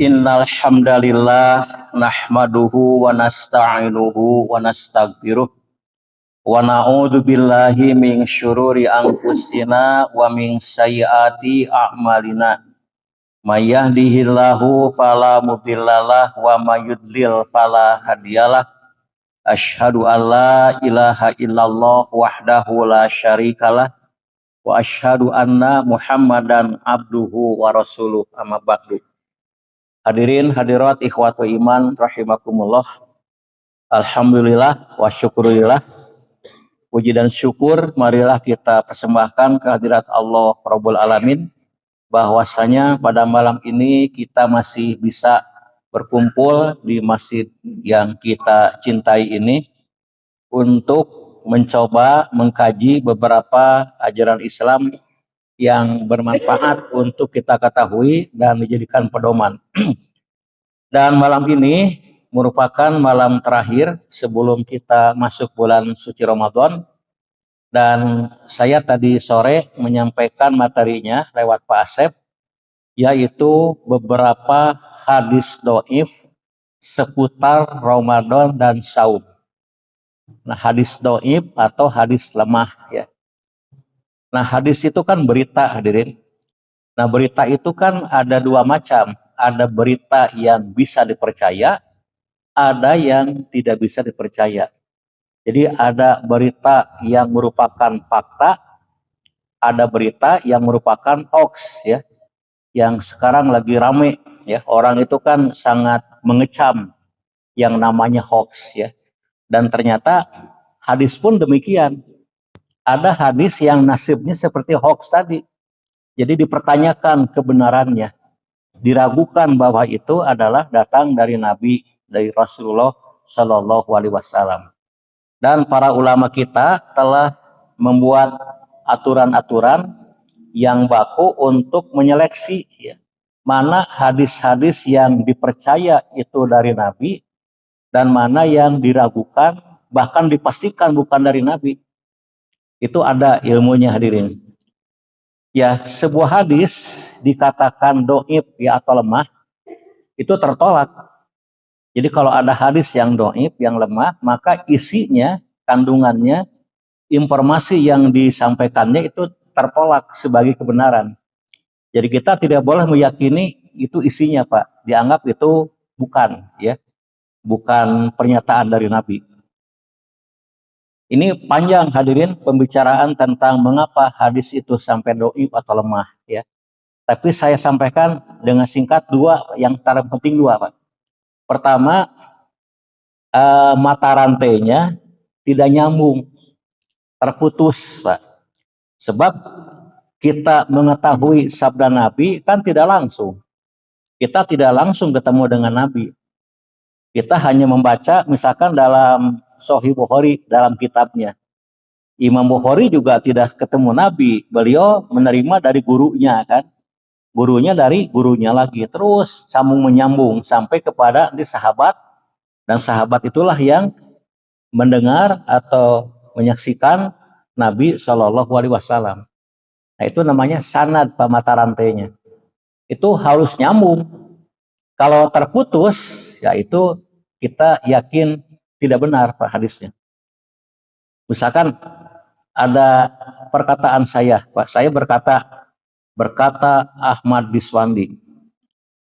Innal hamdalillah nahmaduhu wa nasta'inuhu wa nastaghfiruh wa na'udzu billahi min syururi anfusina wa min sayyiati a'malina. May yahdihillahu fala mudhillalah wa may yudlil fala hadiyalah. Asyhadu an la ilaha illallah wahdahu la syarikalah wa asyhadu anna Muhammadan abduhu wa rasuluh. Amma ba'du. Hadirin hadirat ikhwatu iman rahimakumullah. Alhamdulillah wa syukurillah. Puji dan syukur marilah kita persembahkan kehadirat Allah Rabbul Alamin, bahwasanya pada malam ini kita masih bisa berkumpul di masjid yang kita cintai ini untuk mencoba mengkaji beberapa ajaran Islam yang bermanfaat untuk kita ketahui dan dijadikan pedoman. Dan malam ini merupakan malam terakhir sebelum kita masuk bulan suci Ramadan. Dan saya tadi sore menyampaikan materinya lewat Pak Asep, yaitu beberapa hadis doif seputar Ramadan dan saum. Nah, hadis doif atau hadis lemah ya. Nah, hadis itu kan berita, hadirin. Nah, berita itu kan ada dua macam. Ada berita yang bisa dipercaya, ada yang tidak bisa dipercaya. Jadi ada berita yang merupakan fakta, ada berita yang merupakan hoax ya. Yang sekarang lagi rame ya. Orang itu kan sangat mengecam yang namanya hoax ya. Dan ternyata hadis pun demikian. Ada hadis yang nasibnya seperti hoax tadi. Jadi dipertanyakan kebenarannya. Diragukan bahwa itu adalah datang dari Nabi, dari Rasulullah Shallallahu Alaihi Wasallam. Dan para ulama kita telah membuat aturan-aturan yang baku untuk menyeleksi ya, mana hadis-hadis yang dipercaya itu dari Nabi dan mana yang diragukan bahkan dipastikan bukan dari Nabi. Itu ada ilmunya, hadirin. Ya, sebuah hadis dikatakan doib ya atau lemah, itu tertolak. Jadi kalau ada hadis yang doib, yang lemah, maka isinya, kandungannya, informasi yang disampaikannya itu tertolak sebagai kebenaran. Jadi kita tidak boleh meyakini itu isinya, Pak. Dianggap itu bukan, ya, bukan pernyataan dari Nabi. Ini panjang, hadirin, pembicaraan tentang mengapa hadis itu sampai doib atau lemah ya. Tapi saya sampaikan dengan singkat dua yang terpenting dua, Pak. Pertama, mata rantainya tidak nyambung, terputus, Pak. Sebab kita mengetahui sabda Nabi kan tidak langsung. Kita tidak langsung ketemu dengan Nabi. Kita hanya membaca misalkan dalam Sahih Bukhari, dalam kitabnya. Imam Bukhari juga tidak ketemu Nabi. Beliau menerima dari gurunya kan. Gurunya dari gurunya lagi. Terus sambung menyambung sampai kepada di sahabat. Dan sahabat itulah yang mendengar atau menyaksikan Nabi Shallallahu Alaihi Wasallam. Nah, itu namanya sanad, mata rantainya. Itu harus nyambung. Kalau terputus, ya itu kita yakin tidak benar, Pak, hadisnya. Misalkan ada perkataan saya, Pak, saya berkata Ahmad Biswandi,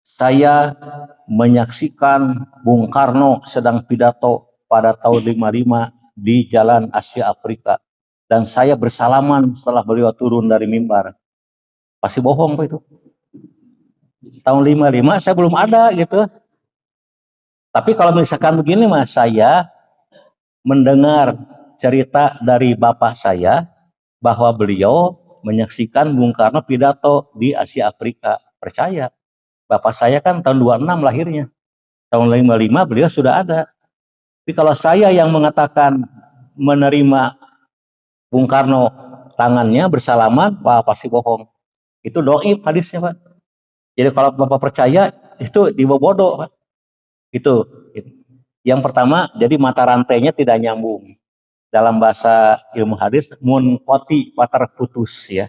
saya menyaksikan Bung Karno sedang pidato pada tahun 55 di Jalan Asia Afrika. Dan saya bersalaman setelah beliau turun dari mimbar. Pasti bohong, Pak, itu. Tahun 55 saya belum ada gitu. Tapi kalau misalkan begini, Mas, saya mendengar cerita dari bapak saya bahwa beliau menyaksikan Bung Karno pidato di Asia Afrika. Percaya. Bapak saya kan tahun 26 lahirnya. Tahun 55 beliau sudah ada. Tapi kalau saya yang mengatakan menerima Bung Karno tangannya bersalaman, wah pasti bohong. Itu doib hadisnya, Pak. Jadi kalau Bapak percaya, itu dibodoh, Pak. Itu. Yang pertama, jadi mata rantainya tidak nyambung. Dalam bahasa ilmu hadis, munqati, terputus ya.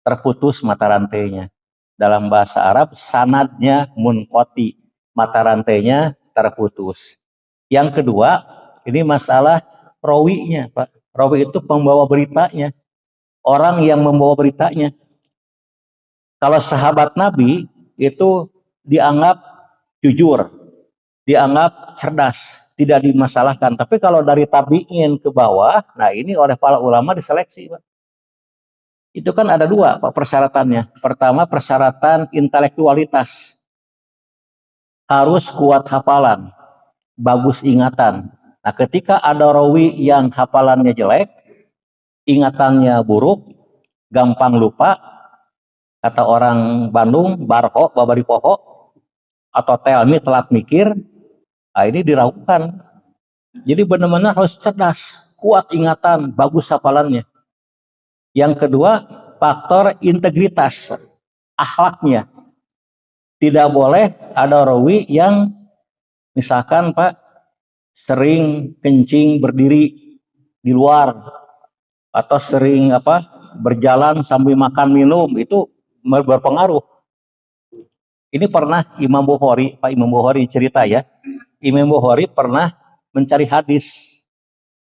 Terputus mata rantainya. Dalam bahasa Arab sanadnya munqati, mata rantainya terputus. Yang kedua, ini masalah rawinya, Pak. Rawi itu pembawa beritanya, orang yang membawa beritanya. Kalau sahabat Nabi itu dianggap jujur, dianggap cerdas, tidak dimasalahkan. Tapi kalau dari tabi'in ke bawah, nah ini oleh para ulama diseleksi, Pak. Itu kan ada dua, Pak, persyaratannya. Pertama, persyaratan intelektualitas. Harus kuat hafalan, bagus ingatan. Nah, ketika ada rawi yang hafalannya jelek, ingatannya buruk, gampang lupa, kata orang Bandung, barho, babari poho, atau telmi, telat mikir, nah ini diragukan. Jadi benar-benar harus cerdas, kuat ingatan, bagus hafalannya. Yang kedua, faktor integritas, akhlaknya. Tidak boleh ada rawi yang misalkan Pak sering kencing berdiri di luar atau sering berjalan sambil makan minum, itu berpengaruh. Ini pernah Imam Bukhari, Pak Imam Bukhari cerita ya. Imam Bukhari pernah mencari hadis.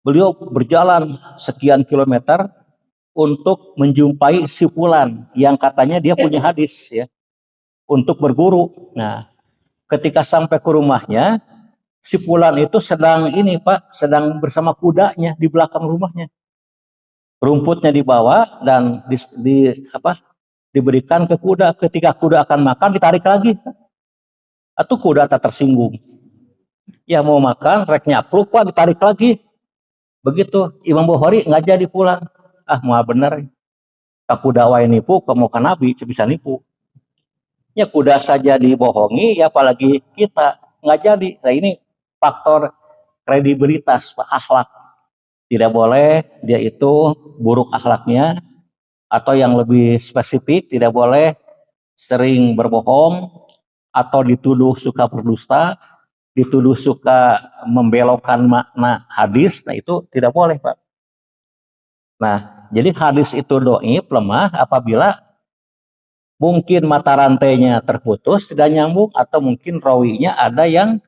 Beliau berjalan sekian kilometer untuk menjumpai si fulan yang katanya dia punya hadis ya, untuk berguru. Nah, ketika sampai ke rumahnya, si fulan itu sedang ini Pak, sedang bersama kudanya di belakang rumahnya. Rumputnya dibawa dan diberikan ke kuda. Ketika kuda akan makan, ditarik lagi. Atau kuda tak tersinggung. Ya mau makan, rek nyapluk Pak, ditarik lagi. Begitu, Imam Bukhari nggak jadi pulang. Ah, mau bener. Tak kuda wae nipu, kamu kan nabi, bisa nipu. Ya kuda saja dibohongi, ya apalagi kita nggak jadi. Nah ini faktor kredibilitas, Pak, akhlak. Tidak boleh dia itu buruk akhlaknya, atau yang lebih spesifik tidak boleh sering berbohong atau dituduh suka berdusta, dituduh suka membelokkan makna hadis. Nah itu tidak boleh, Pak. Nah, jadi hadis itu dhaif, lemah apabila mungkin mata rantainya terputus, tidak nyambung, atau mungkin rawinya ada yang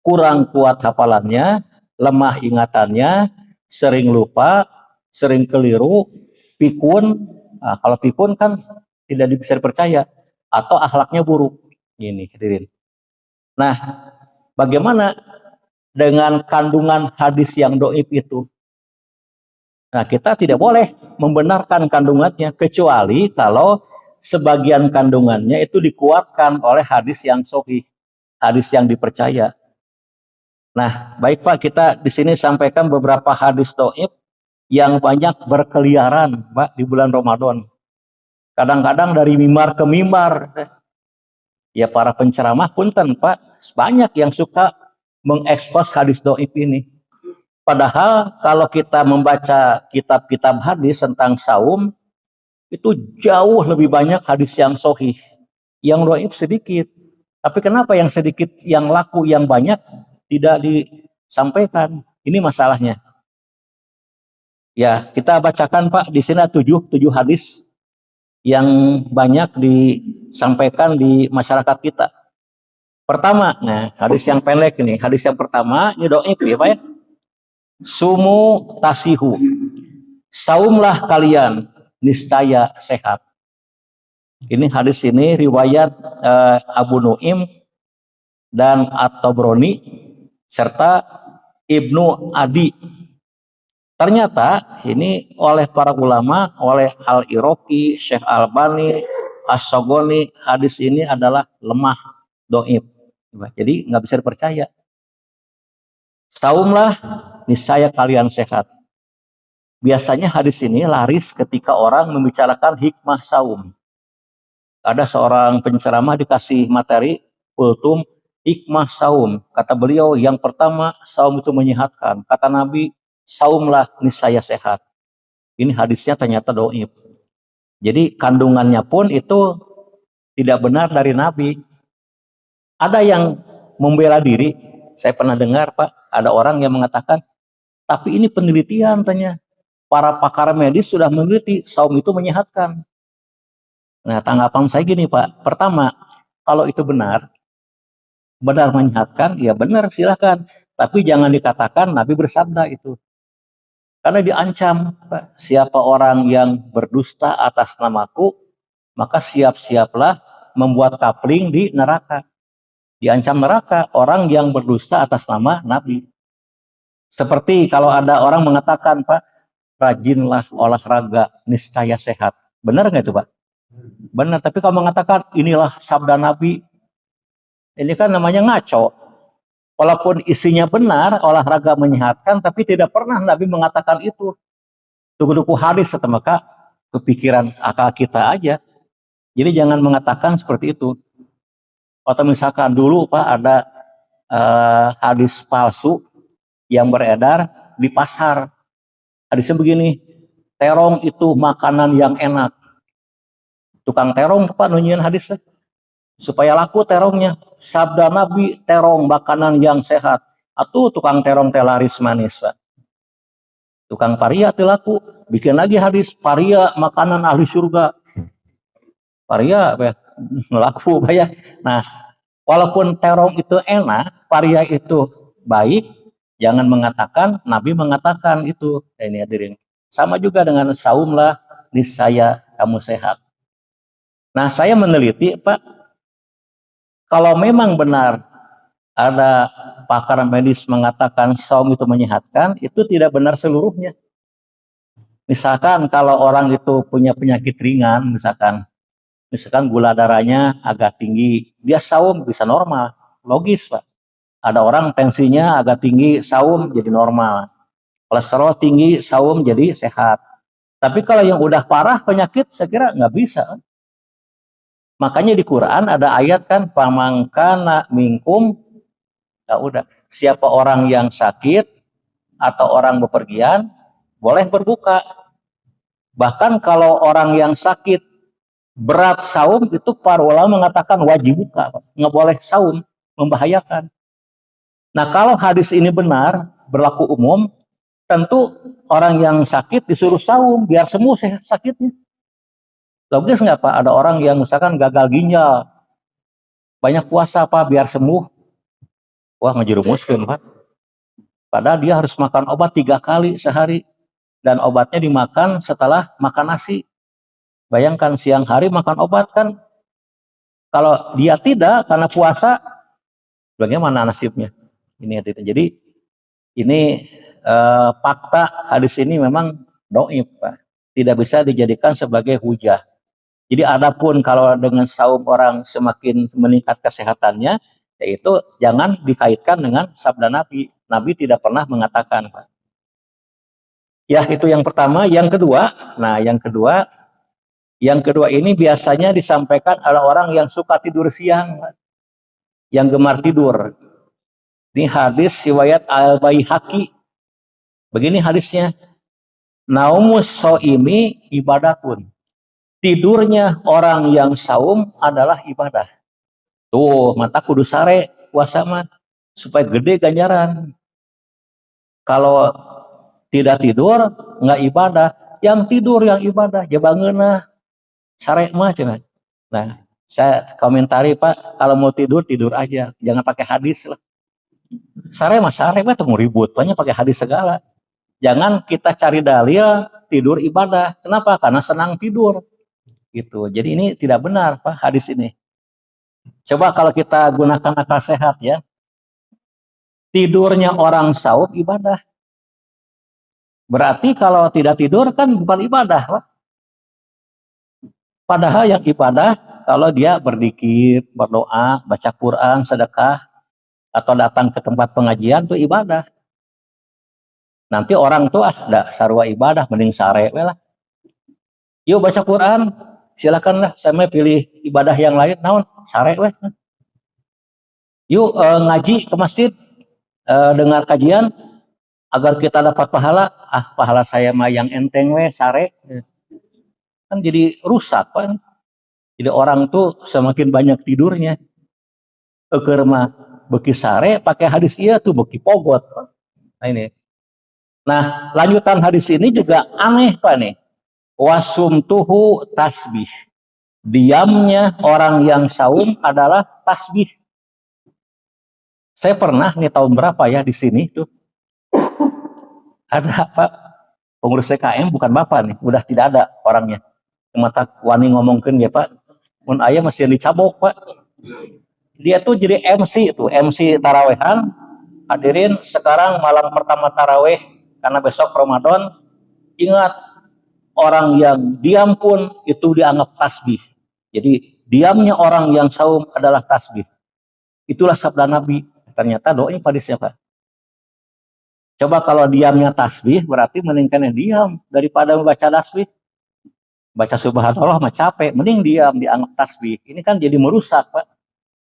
kurang kuat hafalannya, lemah ingatannya, sering lupa, sering keliru, pikun. Nah, kalau pikun kan tidak bisa dipercaya, atau akhlaknya buruk. Gini, hadirin. Nah, bagaimana dengan kandungan hadis yang dhaif itu? Nah, kita tidak boleh membenarkan kandungannya kecuali kalau sebagian kandungannya itu dikuatkan oleh hadis yang sahih, hadis yang dipercaya. Nah, baik Pak, kita di sini sampaikan beberapa hadis dhaif yang banyak berkeliaran, Pak, di bulan Ramadan. Kadang-kadang dari mimbar ke mimbar. Ya para penceramah punten, Pak, banyak yang suka mengekspos hadis dhaif ini. Padahal kalau kita membaca kitab-kitab hadis tentang saum, itu jauh lebih banyak hadis yang sahih. Yang dhaif sedikit. Tapi kenapa yang sedikit, yang laku, yang banyak tidak disampaikan? Ini masalahnya. Ya, kita bacakan Pak di sini tujuh hadis yang banyak disampaikan di masyarakat kita. Pertama, nah hadis yang pendek ini, hadis yang pertama ini dhaif ya Pak ya. Sumu tasihu, saumlah kalian, niscaya sehat. Ini hadis ini riwayat Abu Nu'im dan At-Tabrani serta Ibnu Adi. Ternyata ini oleh para ulama, oleh Al-Iraqi, Syekh Albani, As-Sogoni, hadis ini adalah lemah, dhaif. Jadi nggak bisa dipercaya. Saumlah, niscaya kalian sehat. Biasanya hadis ini laris ketika orang membicarakan hikmah saum. Ada seorang penceramah dikasih materi kultum hikmah saum. Kata beliau, yang pertama saum itu menyehatkan. Kata Nabi, saumlah niscaya sehat. Ini hadisnya ternyata dhaif. Jadi kandungannya pun itu tidak benar dari Nabi. Ada yang membela diri. Saya pernah dengar Pak, ada orang yang mengatakan, tapi ini penelitian, tanya. Para pakar medis sudah meneliti saum itu menyehatkan. Nah, tanggapan saya gini Pak, pertama, kalau itu benar menyehatkan, ya benar silahkan. Tapi jangan dikatakan Nabi bersabda itu. Karena diancam, Pak, siapa orang yang berdusta atas namaku, maka siap-siaplah membuat kapling di neraka. Diancam neraka orang yang berdusta atas nama Nabi. Seperti kalau ada orang mengatakan, Pak, rajinlah olahraga, niscaya sehat. Benar nggak itu, Pak? Benar, tapi kalau mengatakan inilah sabda Nabi, ini kan namanya ngaco. Walaupun isinya benar, olahraga menyehatkan, tapi tidak pernah Nabi mengatakan itu. Tuku-tuku hadis atau maka kepikiran akal kita aja. Jadi jangan mengatakan seperti itu. Atau misalkan dulu Pak ada hadis palsu yang beredar di pasar. Hadisnya begini, terong itu makanan yang enak. Tukang terong Pak nunjukin hadisnya. Supaya laku terongnya. Sabda Nabi, terong makanan yang sehat. Atuh tukang terong telaris manis Pak. Tukang paria teu laku, bikin lagi hadis paria makanan ahli surga. Paria apa ya? Laku Pak ya. Nah, walaupun terong itu enak, paria itu baik, jangan mengatakan Nabi mengatakan itu. Ini hadirin. Sama juga dengan saum lah, niscaya kamu sehat. Nah, saya meneliti Pak, kalau memang benar ada pakar medis mengatakan saum itu menyehatkan, itu tidak benar seluruhnya. Misalkan kalau orang itu punya penyakit ringan, misalkan gula darahnya agak tinggi, dia saum bisa normal, logis Pak. Ada orang tensinya agak tinggi, saum jadi normal. Kolesterol tinggi, saum jadi sehat. Tapi kalau yang udah parah penyakit, saya kira nggak bisa. Makanya di Quran ada ayat kan, pamangkana minkum, ya udah. Siapa orang yang sakit atau orang bepergian, boleh berbuka. Bahkan kalau orang yang sakit berat saum itu para ulama mengatakan wajib buka, nggak boleh saum, membahayakan. Nah kalau hadis ini benar, berlaku umum, tentu orang yang sakit disuruh saum biar sembuh sakitnya. Logis nggak Pak? Ada orang yang misalkan gagal ginjal, banyak puasa Pak biar sembuh. Wah ngejerumuskeun Pak. Padahal dia harus makan obat 3 kali sehari dan obatnya dimakan setelah makan nasi. Bayangkan siang hari makan obat kan, kalau dia tidak karena puasa, bagaimana nasibnya? Ini jadi ini fakta hadis ini memang dhaif Pak. Tidak bisa dijadikan sebagai hujah. Jadi adapun kalau dengan saum orang semakin meningkat kesehatannya, yaitu jangan dikaitkan dengan sabda Nabi. Nabi tidak pernah mengatakan, Pak. Ya itu yang pertama. Yang kedua, yang kedua ini biasanya disampaikan oleh orang yang suka tidur siang, Pak. Yang gemar tidur. Ini hadis riwayat Al-Baihaqi. Begini hadisnya, naumus soimi ibadatun. Tidurnya orang yang saum adalah ibadah. Tuh, mata kudu sare puasa mah supaya gede ganjaran. Kalau tidak tidur nggak ibadah, yang tidur yang ibadah. Jabangeunah sare mah cenah. Nah, saya komentari Pak, kalau mau tidur tidur aja, jangan pakai hadis lah. Sare mah tunggu ribut, banyak pakai hadis segala. Jangan kita cari dalil tidur ibadah. Kenapa? Karena senang tidur. Gitu. Jadi ini tidak benar Pak hadis ini. Coba kalau kita gunakan akal sehat ya. Tidurnya orang saum ibadah. Berarti kalau tidak tidur kan bukan ibadah Pak. Padahal yang ibadah kalau dia berzikir, berdoa, baca Quran, sedekah, atau datang ke tempat pengajian itu ibadah. Nanti orang tuh dah sarua ibadah mending sare we lah. Yuk baca Quran, silakanlah saya mau pilih ibadah yang lain naon sare we. Yuk ngaji ke masjid, dengar kajian agar kita dapat pahala. Pahala saya mah yang enteng we sare. Kan jadi rusak Pak. Jadi orang tuh semakin banyak tidurnya. Keur mah beki sare pakai hadis iya tuh beki pogot Pak. Nah ini. Nah, lanjutan hadis ini juga aneh Pak nih. Wasum tuhu tasbih. Diamnya orang yang saum adalah tasbih. Saya pernah nih tahun berapa ya di sini tuh ada Pak pengurus CKM, bukan Bapak nih, udah tidak ada orangnya. Cuma tak wani ngomongin ya Pak, mun aya masih dicabok Pak. Dia tuh jadi MC itu, MC tarawehan. Hadirin sekarang malam pertama taraweh karena besok Ramadan. Ingat, orang yang diam pun itu dianggap tasbih. Jadi diamnya orang yang saum adalah tasbih. Itulah sabda Nabi. Ternyata doanya hadisnya Pak. Coba kalau diamnya tasbih berarti mendingkan yang diam daripada membaca tasbih. Baca subhanallah mah capek, mending diam dianggap tasbih. Ini kan jadi merusak Pak.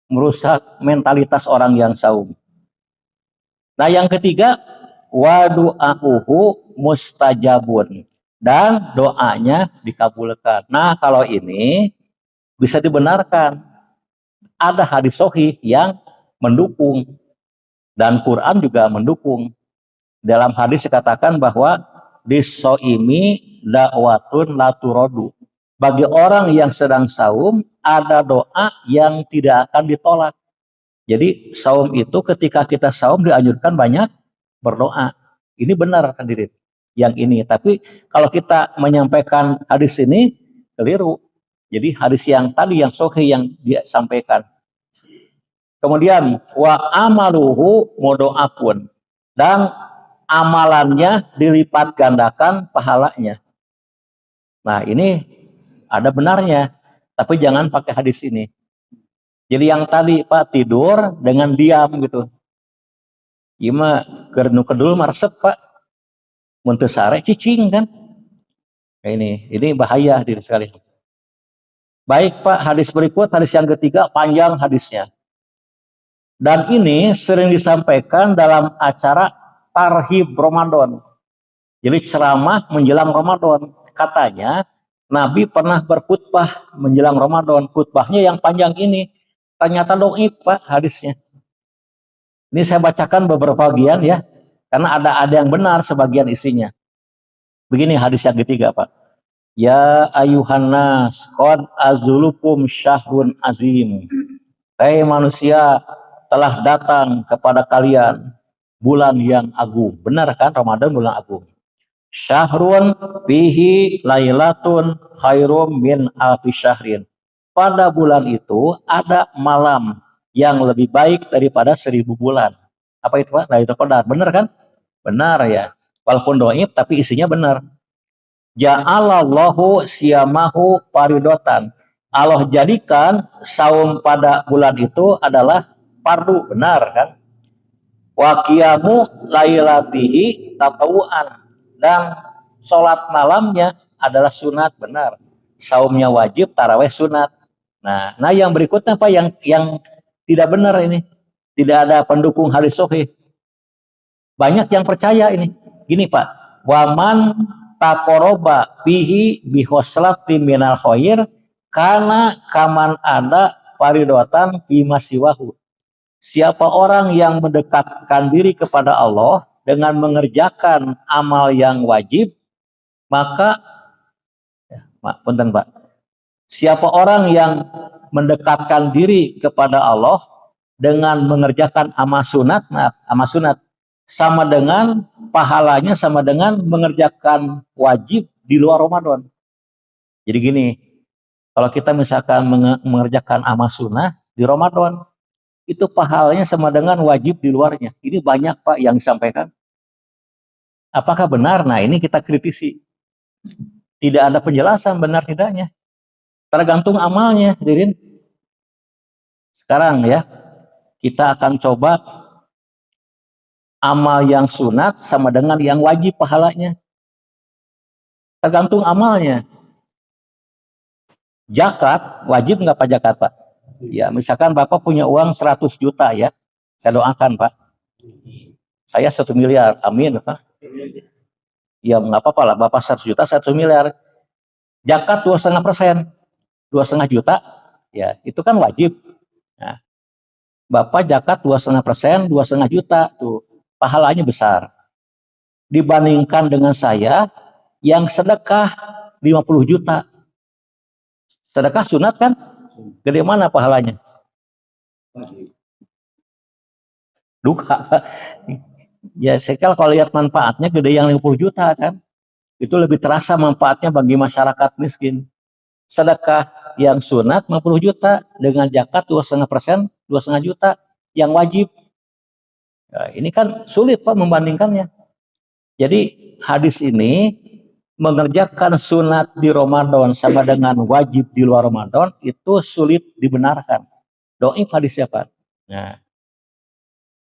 Merusak mentalitas orang yang saum. Nah yang ketiga, wa du'a'uhu mustajabun, dan doanya dikabulkan. Nah kalau ini bisa dibenarkan, ada hadis sahih yang mendukung dan Quran juga mendukung. Dalam hadis dikatakan bahwa disoimi da'watun laturodu, bagi orang yang sedang saum ada doa yang tidak akan ditolak. Jadi saum itu ketika kita saum dianjurkan banyak berdoa. Ini benar hadirin yang ini. Tapi kalau kita menyampaikan hadis ini keliru. Jadi hadis yang tadi yang sahih yang dia sampaikan. Kemudian wa amaluhu mudo'afun, dan amalannya dilipat gandakan pahalanya. Nah ini ada benarnya, tapi jangan pakai hadis ini. Jadi yang tadi Pak tidur dengan diam gitu, ima kernu kedul marsep Pak, muntesare cicing kan. Nah, ini bahaya diri sekali. Baik Pak, hadis berikut, hadis yang ketiga, panjang hadisnya. Dan ini sering disampaikan dalam acara tarhib Ramadan. Jadi ceramah menjelang Ramadan. Katanya Nabi pernah berkhutbah menjelang Ramadan. Khutbahnya yang panjang ini. Ternyata doib Pak hadisnya. Ini saya bacakan beberapa bagian ya. Karena ada yang benar sebagian isinya. Begini hadis yang ketiga Pak. Ya ayuhan nas qad azulukum syahrun azim. Hai manusia, telah datang kepada kalian bulan yang agung. Benar kan, Ramadan bulan agung. Syahrun fihi lailatun khairum min alfi syahrin. Pada bulan itu ada malam yang lebih baik daripada 1000 bulan. Apa itu Pak? Lailatul Qadar. Benar kan? Benar ya. Walaupun doib tapi isinya benar. Ja'alallahu siyamahu paridotan. Allah jadikan saum pada bulan itu adalah fardu, benar kan? Wa qiyamu lailatihi tatawuan, dan sholat malamnya adalah sunat, benar. Saumnya wajib, taraweh sunat. Nah yang berikutnya Pak yang tidak benar ini. Tidak ada pendukung hadis sahih. Banyak yang percaya ini. Gini Pak, waman takoroba bihi bihoslati minal khair karena kaman ada paridotan bimasiwahu. Siapa orang yang mendekatkan diri kepada Allah dengan mengerjakan amal yang wajib, maka punten Pak, siapa orang yang mendekatkan diri kepada Allah dengan mengerjakan amal sunat, sama dengan pahalanya sama dengan mengerjakan wajib di luar Ramadan. Jadi gini, kalau kita misalkan mengerjakan amal sunnah di Ramadan, itu pahalanya sama dengan wajib di luarnya. Ini banyak Pak yang disampaikan. Apakah benar? Nah ini kita kritisi. Tidak ada penjelasan benar tidaknya. Tergantung amalnya, hadirin. Sekarang ya, kita akan coba amal yang sunat sama dengan yang wajib pahalanya. Tergantung amalnya. Zakat, wajib nggak Pak zakat Pak? Ya, misalkan Bapak punya uang 100 juta ya, saya doakan Pak. Saya 1 miliar, amin Pak. Ya nggak apa-apa lah, Bapak 100 juta, 1 miliar. Zakat 2,5%, 2,5 juta, ya itu kan wajib. Nah, Bapak zakat 2,5%, 2,5 juta, tuh pahalanya besar. Dibandingkan dengan saya yang sedekah 50 juta. Sedekah sunat kan? Gede mana pahalanya? Duka. Ya, saya kalau lihat manfaatnya gede yang 50 juta kan. Itu lebih terasa manfaatnya bagi masyarakat miskin. Sedekah yang sunat 50 juta dengan zakat 2,5%, 2,5 juta yang wajib. Nah, ini kan sulit Pak membandingkannya. Jadi hadis ini mengerjakan sunat di Ramadan sama dengan wajib di luar Ramadan itu sulit dibenarkan. Dhaif hadisnya Pak.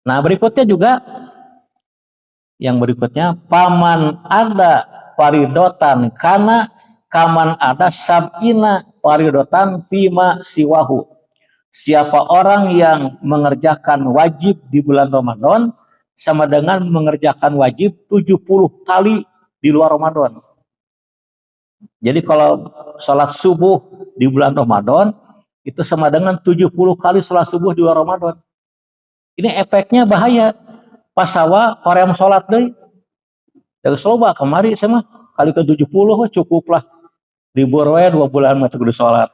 Nah, berikutnya juga yang berikutnya paman ada paridotan karena kaman ada sabina paridotan fima siwahu. Siapa orang yang mengerjakan wajib di bulan Ramadan sama dengan mengerjakan wajib 70 kali di luar Ramadan. Jadi kalau sholat subuh di bulan Ramadan itu sama dengan 70 kali sholat subuh di luar Ramadan. Ini efeknya bahaya. Pasawa orang sholat deh. Dari sloba kemari sama kali ke 70 cukuplah. Libur 2 bulan mati kudu sholat.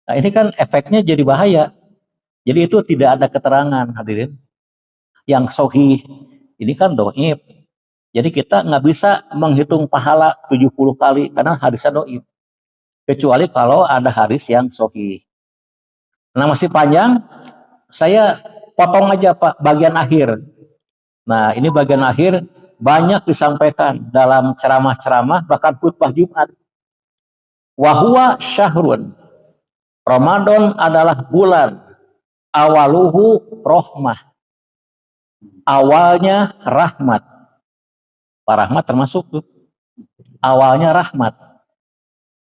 Nah ini kan efeknya jadi bahaya. Jadi itu tidak ada keterangan hadirin. Yang sahih ini kan dhaif. Jadi kita nggak bisa menghitung pahala 70 kali karena hadisnya dhaif. Kecuali kalau ada hadis yang sahih. Nah masih panjang, saya potong aja Pak bagian akhir. Nah ini bagian akhir banyak disampaikan dalam ceramah-ceramah bahkan khutbah Jumat. Wahwa syahrun. Ramadan adalah bulan. Awaluhu rohmah. Awalnya rahmat. Pak rahmat termasuk tuh. Awalnya rahmat.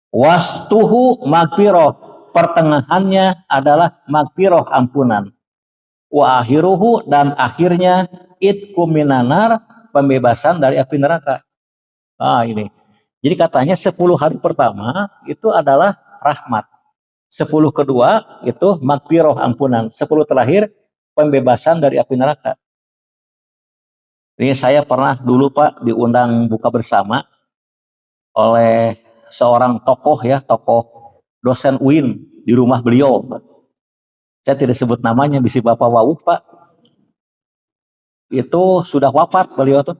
Wastuhu magfiroh. Pertengahannya adalah magfiroh ampunan. Wa akhiruhu dan akhirnya itqu minanar pembebasan dari api neraka. Ini. Jadi katanya 10 hari pertama itu adalah rahmat. 10 kedua itu magfiroh ampunan. 10 terakhir pembebasan dari api neraka. Ini saya pernah dulu Pak diundang buka bersama oleh seorang tokoh ya, tokoh dosen UIN di rumah beliau. Saya tidak sebut namanya, bisi Bapak Wawuh Pak. Itu sudah wafat beliau tuh.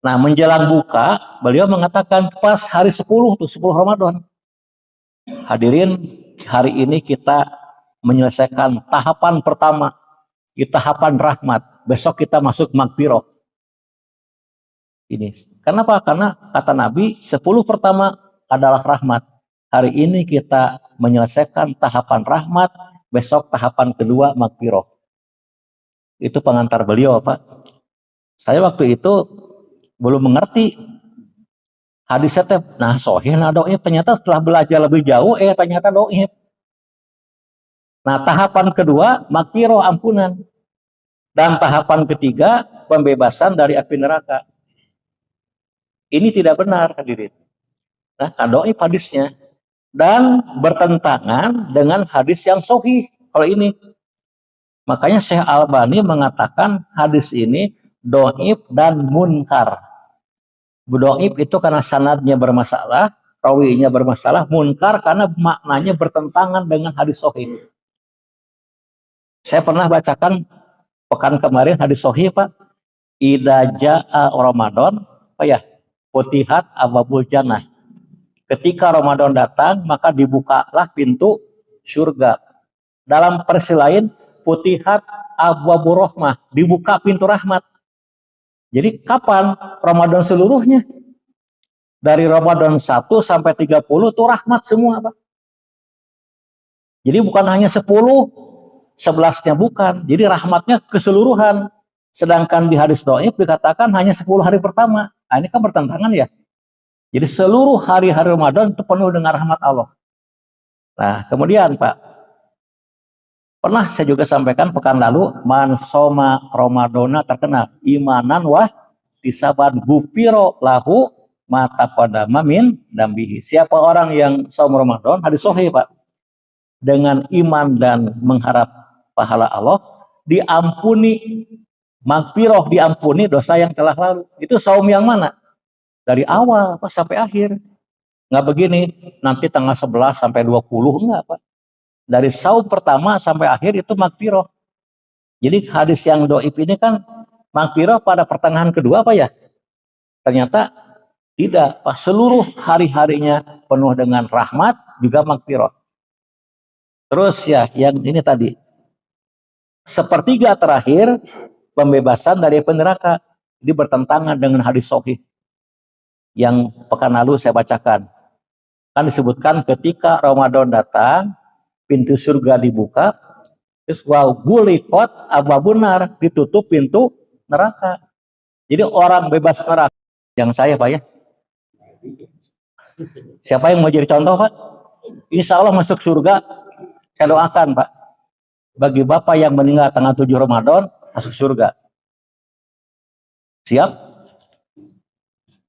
Nah menjelang buka, beliau mengatakan pas hari 10 tuh, 10 Ramadan. Hadirin, hari ini kita menyelesaikan tahapan pertama, di tahapan rahmat. Besok kita masuk magfirah. Ini. Kenapa? Karena kata Nabi 10 pertama adalah rahmat. Hari ini kita menyelesaikan tahapan rahmat, besok tahapan kedua magfirah. Itu pengantar beliau Pak. Saya waktu itu belum mengerti hadisnya. Nah sahih nah dhaif, ternyata setelah belajar lebih jauh ternyata dhaif. Nah tahapan kedua magfirah ampunan. Dan tahapan ketiga pembebasan dari api neraka. Ini tidak benar hadirin. Nah, dhaif hadisnya dan bertentangan dengan hadis yang sahih. Kalau ini, makanya Syekh Albani mengatakan hadis ini dhaif dan munkar. Dhaif itu karena sanadnya bermasalah, rawinya bermasalah, munkar karena maknanya bertentangan dengan hadis sahih. Saya pernah bacakan pekan kemarin hadis sahih Pak. Idza jaa Ramadan, futihat abwabul jannah. Ketika Ramadan datang, maka dibukalah pintu surga. Dalam versi lain, futihat abwabur rahmah, dibuka pintu rahmat. Jadi kapan? Ramadan seluruhnya. Dari Ramadan 1 sampai 30 itu rahmat semua, Pak. Jadi bukan hanya 10, 11-nya bukan. Jadi rahmatnya keseluruhan. Sedangkan di hadis dhaif dikatakan hanya 10 hari pertama. Nah, ini kan bertentangan ya. Jadi seluruh hari-hari Ramadan itu penuh dengan rahmat Allah. Nah, kemudian Pak, pernah saya juga sampaikan pekan lalu, man soma Ramadana terkenal imanan wah tisaban gufiro lahu mata pada mamin dambihi. Siapa orang yang saum Ramadan, hadis sahih Pak, dengan iman dan mengharap pahala Allah, diampuni magfirah, diampuni dosa yang telah lalu. Itu saum yang mana? Dari awal sampai akhir. Nggak begini, nanti tanggal 11 sampai 20, enggak Pak. Dari saum pertama sampai akhir itu magfirah. Jadi hadis yang doib ini kan magfirah pada pertengahan kedua Pak ya. Ternyata tidak, Pak. Seluruh hari-harinya penuh dengan rahmat juga magfirah. Terus ya, yang ini tadi. Sepertiga terakhir pembebasan dari api neraka. Ini bertentangan dengan hadis sahih yang pekan lalu saya bacakan. Kan disebutkan ketika Ramadan datang, pintu surga dibuka, terus wow gulikot ababunar, ditutup pintu neraka. Jadi orang bebas neraka. Yang saya Pak ya. Siapa yang mau jadi contoh Pak? Insya Allah masuk surga. Saya doakan Pak. Bagi Bapak yang meninggal tanggal 7 Ramadan, masuk surga. Siap?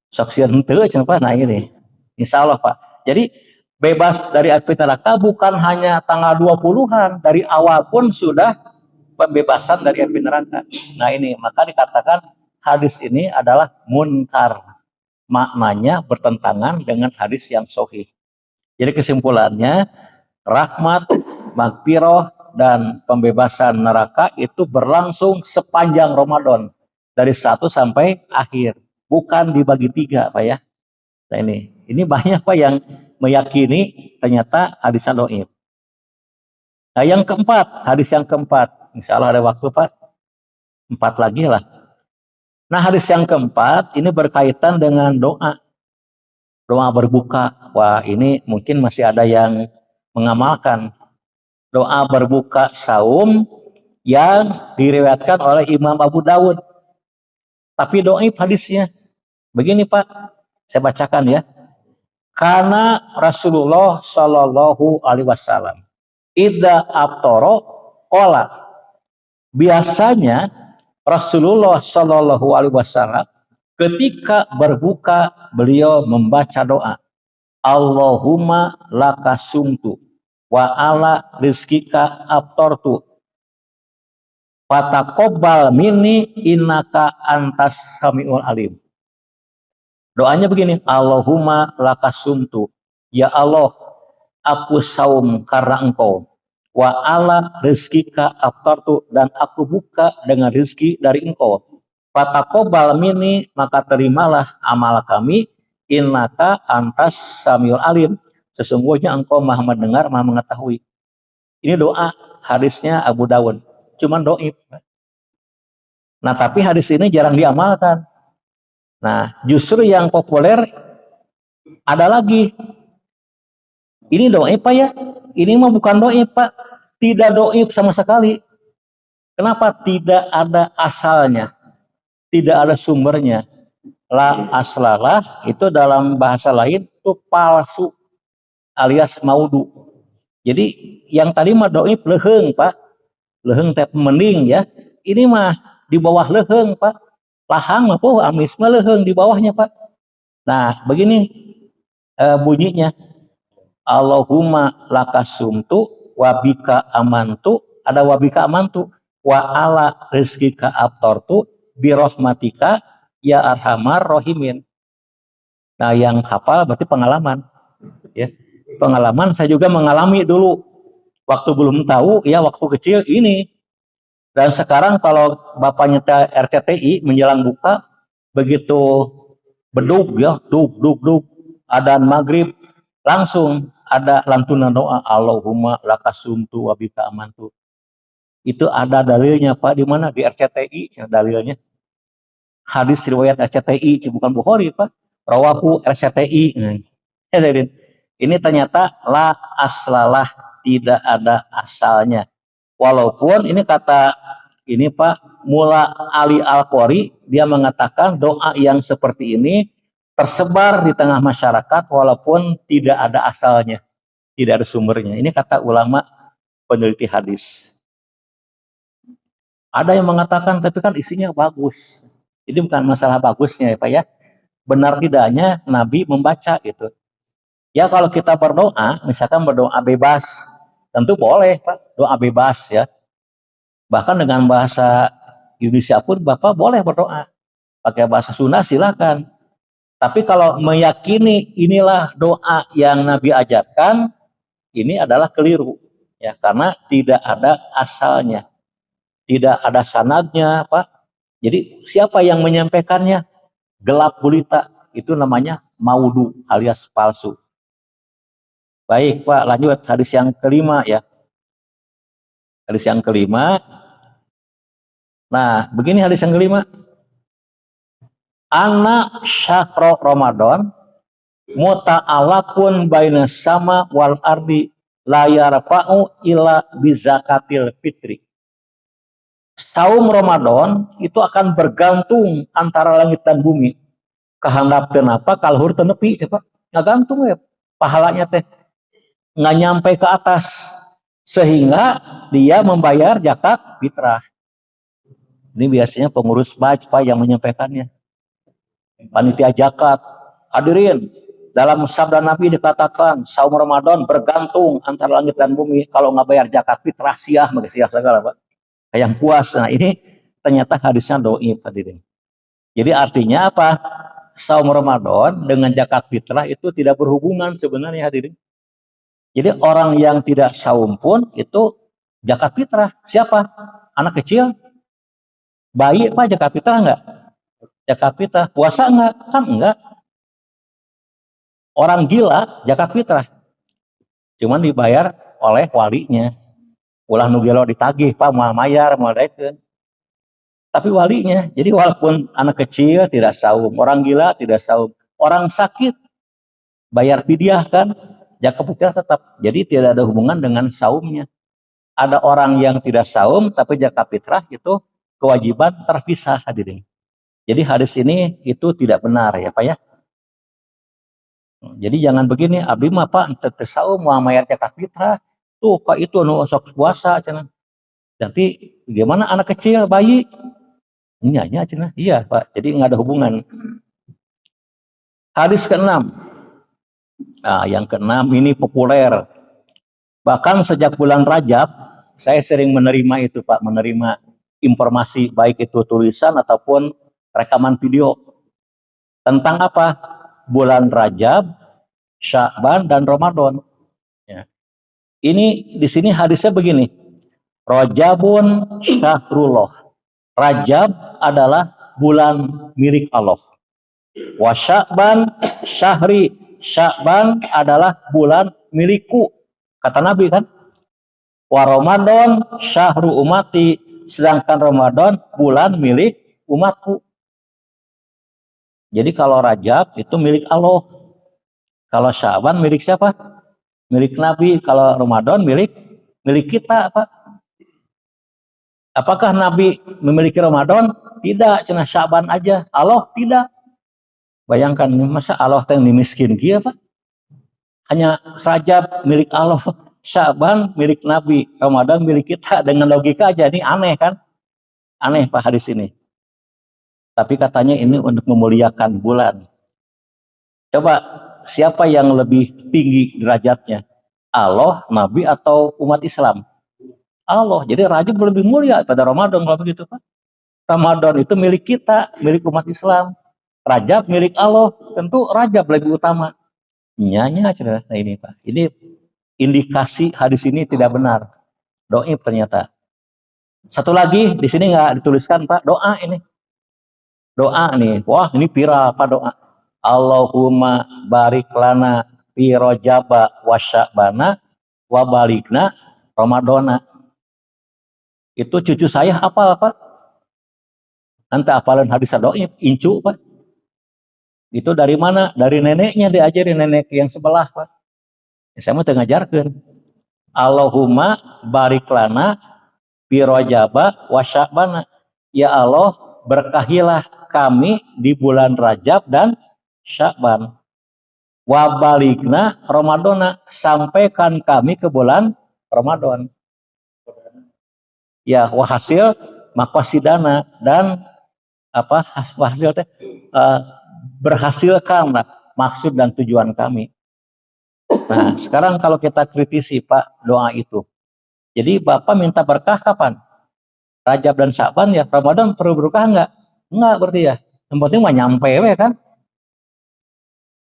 Saksian henteu Pak. Nah ini. Insya Allah Pak. Jadi bebas dari api neraka bukan hanya tanggal 20-an. Dari awal pun sudah pembebasan dari api neraka. Nah ini. Maka dikatakan hadis ini adalah munkar. Maknanya bertentangan dengan hadis yang sahih. Jadi kesimpulannya, rahmat, magfirah, dan pembebasan neraka itu berlangsung sepanjang Ramadan. Dari 1 sampai akhir. Bukan dibagi 3 Pak ya. Nah ini banyak Pak yang meyakini ternyata hadisnya dhaif. Nah yang keempat, hadis yang keempat. Insya Allah ada waktu Pak. 4 lagi lah. Nah hadis yang keempat ini berkaitan dengan doa. Doa berbuka. Wah ini mungkin masih ada yang mengamalkan. Doa berbuka saum yang diriwayatkan oleh Imam Abu Dawud. Tapi dhaif hadisnya. Begini Pak, saya bacakan ya. Karena Rasulullah Shallallahu Alaihi Wasallam idza aftara qala, biasanya Rasulullah Shallallahu Alaihi Wasallam ketika berbuka beliau membaca doa, Allahumma lakasumtu wa ala rizkika aftartu fataqabbal minni innaka antas samiul alim. Doanya begini, Allahumma lakasumtu, ya Allah aku saum karena engkau, wa ala rizkika aftartu, dan aku buka dengan rezeki dari engkau, fataqabbal minni, maka terimalah amal kami, innaka antas samiul alim, sesungguhnya engkau maha mendengar maha mengetahui. Ini doa, hadisnya Abu Dawud, cuman dhaif. Nah tapi hadis ini jarang diamalkan. Nah justru yang populer ada lagi. Ini dhaif Pak ya. Ini mah bukan dhaif Pak. Tidak dhaif sama sekali. Kenapa? Tidak ada asalnya. Tidak ada sumbernya. La aslalah itu dalam bahasa lain itu palsu alias maudu. Jadi yang tadi mah dhaif leuheung Pak. Leuheung teh mending ya. Ini mah di bawah leuheung Pak. Lahang mah poh amis mah leuheung di bawahnya Pak. Nah, begini bunyinya. Allahumma lakasumtu wabika amantu, ada wabika amantu, wa ala rizkika aftartu birahmatika ya arhamar rahimin. Nah yang hafal berarti pengalaman ya. Pengalaman saya juga mengalami dulu waktu belum tahu ya, waktu kecil ini. Dan sekarang kalau Bapak nyetel RCTI menjelang buka, begitu bedug ya, dug dug dug adzan maghrib, langsung ada lantunan doa Allahumma lakasumtu wabika amantu. Itu ada dalilnya Pak, di mana? Di RCTI dalilnya. Hadis riwayat RCTI, bukan Bukhari Pak. Rawahu RCTI. Ini ternyata la aslalah, tidak ada asalnya. Walaupun ini kata ini Pak Mula Ali Al-Qori, dia mengatakan doa yang seperti ini tersebar di tengah masyarakat walaupun tidak ada asalnya, tidak ada sumbernya. Ini kata ulama peneliti hadis. Ada yang mengatakan tapi kan isinya bagus. Ini bukan masalah bagusnya ya Pak ya. Benar tidaknya Nabi membaca gitu. Ya kalau kita berdoa, misalkan berdoa bebas, tentu boleh Pak, doa bebas ya. Bahkan dengan bahasa Indonesia pun Bapak boleh berdoa. Pakai bahasa Sunda silakan. Tapi kalau meyakini inilah doa yang Nabi ajarkan, ini adalah keliru. Ya, karena tidak ada asalnya, tidak ada sanadnya, Pak. Jadi siapa yang menyampaikannya? Gelap gulita, itu namanya maudu alias palsu. Baik, Pak, lanjut hadis yang kelima ya. Hadis yang kelima. Nah, begini hadis yang kelima. Anak syahrul Ramadan muta'alakun baina sama wal ardi la yarfa'u ila bizakatil fitri. Saum Ramadan itu akan bergantung antara langit dan bumi. Kehandap kenapa kalhur tenepi, Pak? Nggak gantung ya pahalanya teh. Nggak nyampe ke atas. Sehingga dia membayar zakat fitrah. Ini biasanya pengurus baj, Pak, yang menyampaikannya. Panitia zakat. Hadirin, dalam sabda Nabi dikatakan saum Ramadan bergantung antara langit dan bumi. Kalau nggak bayar zakat fitrah siah, maka siah segala, Pak. Yang puas. Nah, ini ternyata hadisnya dhaif, hadirin. Jadi artinya apa? Saum Ramadan dengan zakat fitrah itu tidak berhubungan sebenarnya, hadirin. Jadi orang yang tidak saum pun itu zakat fitrah. Siapa? Anak kecil? Bayi, Pak, zakat fitrah enggak? Zakat fitrah. Puasa enggak? Kan enggak. Orang gila zakat fitrah. Cuman dibayar oleh walinya. Ulah nu gelo ditagih, Pak, moal mayar, moal daekeun. Tapi walinya. Jadi walaupun anak kecil tidak saum, orang gila tidak saum, orang sakit bayar fidyah kan, zakat fitrah tetap. Jadi tidak ada hubungan dengan saumnya. Ada orang yang tidak saum tapi zakat fitrah itu kewajiban terpisah, hadirin. Jadi hadis ini itu tidak benar ya, Pak ya. Jadi jangan begini, abdi mah Pak teu saum moal mayar zakat fitrah. Tuh Pak itu nu sok puasa cenah. Nanti gimana anak kecil, bayi? Iya cenah. Iya, Pak. Jadi nggak ada hubungan. Hadis ke-6. Nah, yang ke-6 ini populer. Bahkan sejak bulan Rajab, saya sering menerima itu, Pak, menerima informasi baik itu tulisan ataupun rekaman video tentang apa? Bulan Rajab, Sya'ban dan Ramadan. Ya. Ini di sini hadisnya begini. Rajabun syahrullah. Rajab adalah bulan milik Allah. Wa Sya'ban syahri. Sya'ban adalah bulan milikku. Kata Nabi kan? Wa Ramadan syahru umati. Sedangkan Ramadan bulan milik umatku. Jadi kalau Rajab itu milik Allah. Kalau Sya'ban milik siapa? Milik Nabi. Kalau Ramadan milik kita, Pak. Apakah Nabi memiliki Ramadan? Tidak, cenah Sya'ban aja. Allah tidak. Bayangkan, masa Allah yang dimiskin kia, Pak? Hanya Rajab milik Allah, Sya'ban milik Nabi, Ramadan milik kita. Dengan logika aja, ini aneh kan? Aneh, Pak, hadis ini. Tapi katanya ini untuk memuliakan bulan. Coba, siapa yang lebih tinggi derajatnya? Allah, Nabi, atau umat Islam? Allah. Jadi Rajab lebih mulia pada Ramadan kalau begitu, Pak. Ramadan itu milik kita, milik umat Islam. Rajab milik Allah. Tentu Rajab lebih utama. Nyanya cerita ini, Pak. Ini indikasi hadis ini tidak benar. Dhaif ternyata. Satu lagi di sini nggak dituliskan, Pak, doa ini. Doa nih. Wah, ini viral, Pak, doa. Allahumma barik lana fi Rajaba wa Sya'bana wa balikna Ramadana. Itu cucu saya hafal, Pak. Nanti hafalan hadis dhaif, incu, Pak. Itu dari mana? Dari neneknya diajarin, nenek yang sebelah, Pak. Ya, saya mau ngajarkeun. Allahumma barik lana fi Rajaba wa Sya'bana. Ya Allah, berkahilah kami di bulan Rajab dan Sya'ban. Wa balikna Ramadana, sampaikan kami ke bulan Ramadan. Ya, wahasil maqasidana, dan apa hasil teh berhasilkan maksud dan tujuan kami. Nah, sekarang kalau kita kritisi, Pak, doa itu. Jadi Bapak minta berkah kapan? Rajab dan Sya'ban ya. Ramadan perlu berkah enggak? Enggak berarti ya. Yang penting mah nyampe we kan.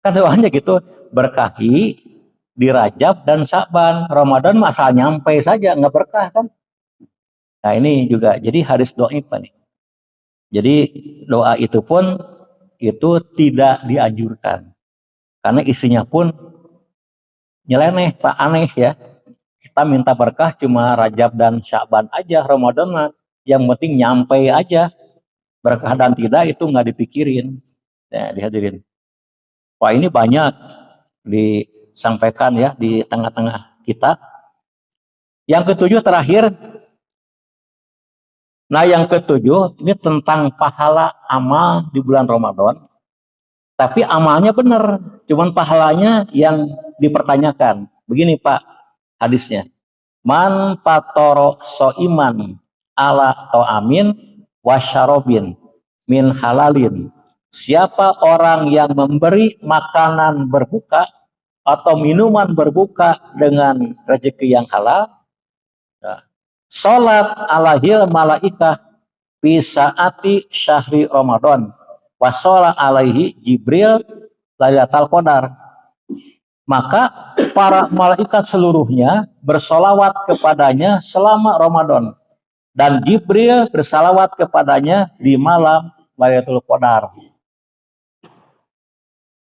Kan doanya gitu, berkahi di Rajab dan Sa'ban. Ramadan asal nyampe saja, nggak berkah kan. Nah ini juga, jadi hadis dhaif nih. Jadi doa itu pun itu tidak dianjurkan. Karena isinya pun nyeleneh, Pak, aneh ya. Kita minta berkah cuma Rajab dan Syaban aja, Ramadan mah yang penting nyampe aja. Berkah dan tidak itu nggak dipikirin. Ya, dihadirin. Wah ini banyak disampaikan ya di tengah-tengah kita. Yang ketujuh terakhir, nah yang ketujuh ini tentang pahala amal di bulan Ramadan. Tapi amalnya benar, cuman pahalanya yang dipertanyakan. Begini Pak hadisnya. Man patoro so'iman ala to'amin wasyarobin min halalin. Siapa orang yang memberi makanan berbuka atau minuman berbuka dengan rezeki yang halal, salat alahil malaikah bisaati syahri Ramadan wasola alaihi Jibril Lailatul Qadar. Maka para malaikat seluruhnya bersolawat kepadanya selama Ramadan dan Jibril bersalawat kepadanya di malam Lailatul Qadar.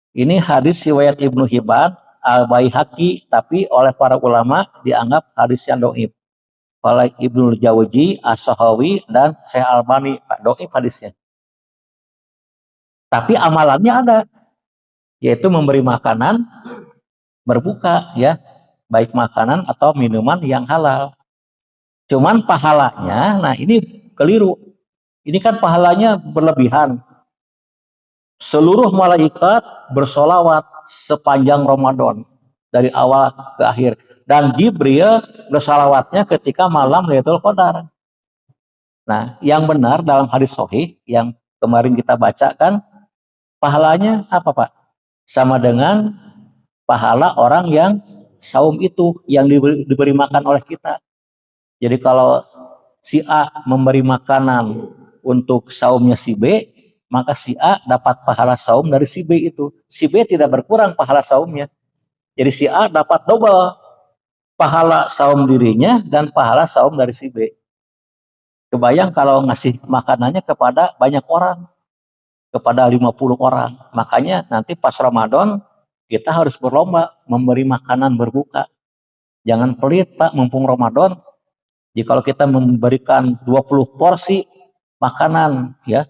Ini hadis riwayat Ibnu Hibban, Al-Baihaqi, tapi oleh para ulama dianggap hadis yang dhaif. Oleh Ibnu Jauzi, As-Sahawi dan Syekh Albani, dhaif hadisnya. Tapi amalannya ada, yaitu memberi makanan berbuka ya, baik makanan atau minuman yang halal. Cuman pahalanya, nah ini keliru. Ini kan pahalanya berlebihan. Seluruh malaikat bersolawat sepanjang Ramadan dari awal ke akhir, dan Jibril bersolawatnya ketika malam Lailatul Qadar. Nah, yang benar dalam hadis sahih yang kemarin kita bacakan, pahalanya apa Pak? Sama dengan pahala orang yang saum itu yang diberi makan oleh kita. Jadi kalau si A memberi makanan untuk saumnya si B, maka si A dapat pahala saum dari si B itu. Si B tidak berkurang pahala saumnya. Jadi si A dapat double pahala saum dirinya dan pahala saum dari si B. Kebayang kalau ngasih makanannya kepada banyak orang, kepada 50 orang. Makanya nanti pas Ramadan kita harus berlomba memberi makanan berbuka. Jangan pelit Pak, mumpung Ramadan. Jadi kalau kita memberikan 20 porsi makanan ya,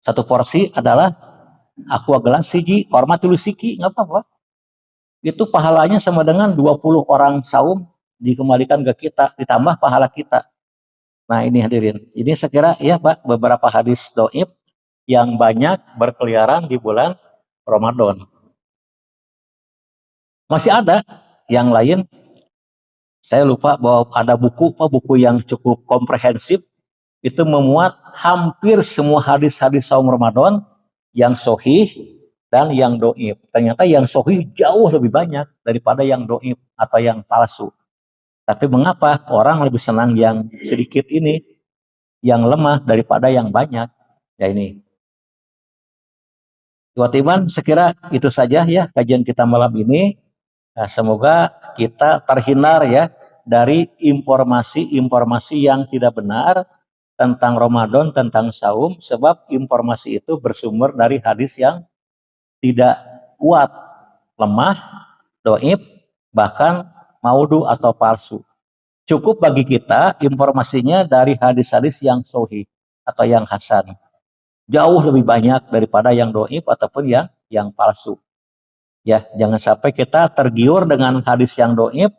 satu porsi adalah aqua gelas siji, korma tulu siki, nggak apa-apa. Itu pahalanya sama dengan 20 orang saum dikembalikan ke kita, ditambah pahala kita. Nah ini hadirin, ini sekira ya Pak, beberapa hadis dhaif yang banyak berkeliaran di bulan Ramadan. Masih ada yang lain, saya lupa bahwa ada buku yang cukup komprehensif, itu memuat hampir semua hadis-hadis saum Ramadan yang sahih dan yang dhaif. Ternyata yang sahih jauh lebih banyak daripada yang dhaif atau yang palsu. Tapi mengapa orang lebih senang yang sedikit ini, yang lemah daripada yang banyak? Ya ini. Ikhwatiman, sekira itu saja ya kajian kita malam ini. Nah, semoga kita terhindar ya dari informasi-informasi yang tidak benar tentang Ramadan, tentang saum, sebab informasi itu bersumber dari hadis yang tidak kuat, lemah, dhaif, bahkan maudhu atau palsu. Cukup bagi kita informasinya dari hadis-hadis yang sahih atau yang hasan. Jauh lebih banyak daripada yang dhaif ataupun yang palsu. Ya, jangan sampai kita tergiur dengan hadis yang dhaif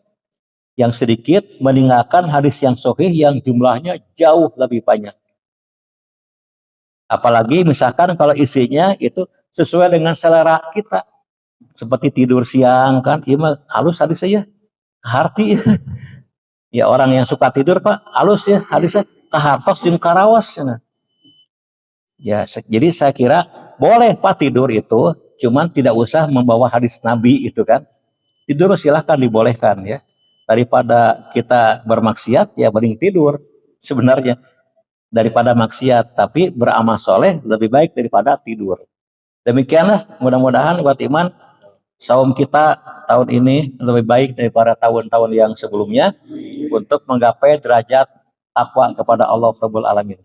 yang sedikit meninggalkan hadis yang sahih yang jumlahnya jauh lebih banyak. Apalagi misalkan kalau isinya itu sesuai dengan selera kita. Seperti tidur siang kan, iya mah halus hadis ya, harti. Ya orang yang suka tidur Pak, halus ya hadisnya, kahartos jeung karawas. Ya, jadi saya kira boleh Pak tidur itu, cuman tidak usah membawa hadis Nabi itu kan. Tidur silahkan dibolehkan ya. Daripada kita bermaksiat ya mending tidur sebenarnya daripada maksiat, tapi beramal soleh lebih baik daripada tidur. Demikianlah mudah-mudahan buat iman saum kita tahun ini lebih baik daripada tahun-tahun yang sebelumnya untuk menggapai derajat takwa kepada Allah Rabbul Alamin.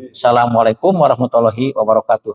Assalamualaikum warahmatullahi wabarakatuh.